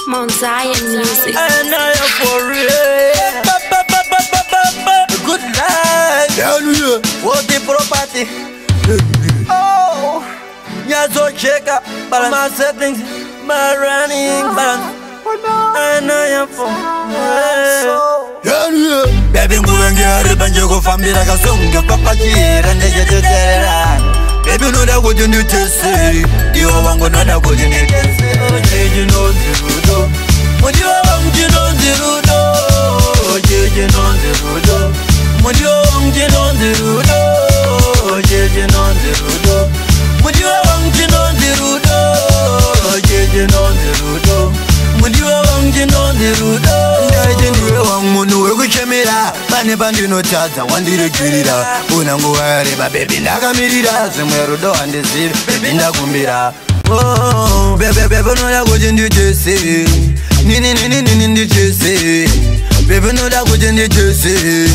Mount Zion Music. And I am for real. Good life. What the property? Oh, yeah, so check up my settings, my running balance. And I am for real. Baby, moving here, banjo go family like a song, your papa here, and they get it. Baby, know that what you need to say. You want to know that what you need to say. You know the rudo. When you want to know the rudo. You know the rudo. When you want to know the rudo. You know the rudo. When you want to know the rudo. You know the rudo. When you want to know the rudo. Bandi no tata wandire kirira unangu wareba baby ndakamirira zvimwe rudo handiziri baby ndakumbira oh baby no da kuti nditese nini nditese baby no da kuti nditese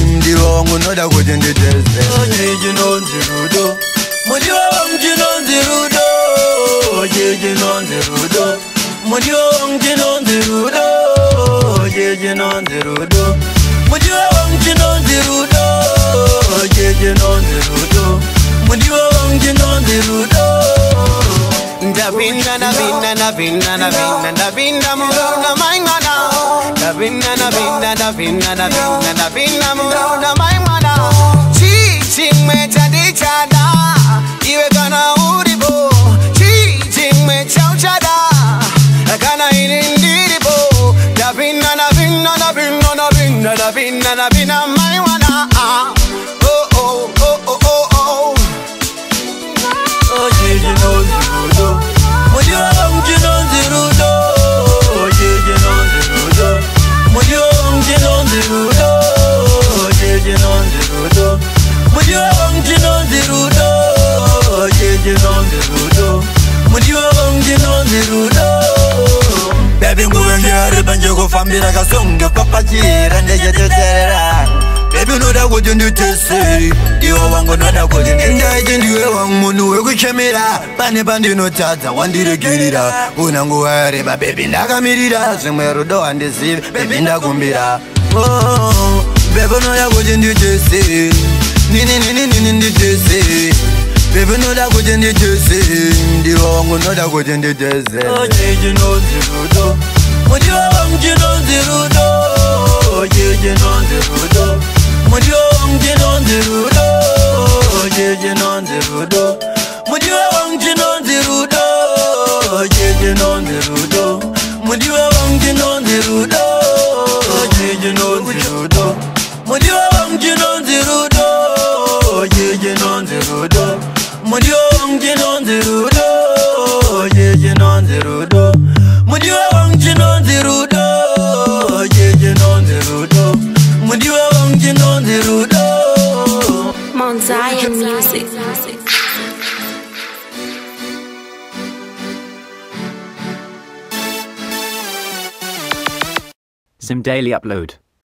ndiwo wangu no da kuti nditese jeje nonzi rudo mudiwa wangu nonzi rudo jeje nonzi rudo mudiwa wangu nonzi rudo jeje nonzi rudo mudiwa wangu nonzi rudo jeje nonzi rudo mudiwa wangu nonzi rudo Ndabinda muruna maimana Ndabinda muruna maimana Cheating me chada Iwe kana uribo Cheating me chada Kana inindiribo Ndabinda maimana Oh, jeje nonzi rudo mudiwa wangu nonzi rudo jeje nonzi rudo mudiwa wangu nonzi rudo jeje nonzi rudo mudiwa wangu nonzi rudo jeje nonzi rudo mudiwa wangu nonzi rudo baby nguvengiari banjo kufambira kasonge papachira ndecheteterera baby noda kuti nditese iwe wangu noda kuti ndaiti ndiwe wangu munhu wekuchemera pane pandinotadza wandiregerera unangu wareba baby ndakamirira zvimwe rudo handizivi baby ndakumbira oh baby noda kuti nditese nini nditese baby noda kuti nditese ndiwe wangu noda kuti nditese jeje nonzi rudo mudiwa wangu nonzi rudo jeje nonzi rudo mudiwa wangu nonzi rudo jeje nonzi rudo mudiwa wangu nonzi rudo jeje nonzi rudo mudiwa wangu nonzi rudo jeje nonzi rudo mudiwa wangu nonzi rudo jeje nonzi rudo mudiwa wangu nonzi rudo jeje nonzi rudo mudiwa wangu nonzi rudo jeje nonzi rudo mudiwa wangu nonzi rudo Mount Zion Music. Zim Daily Upload.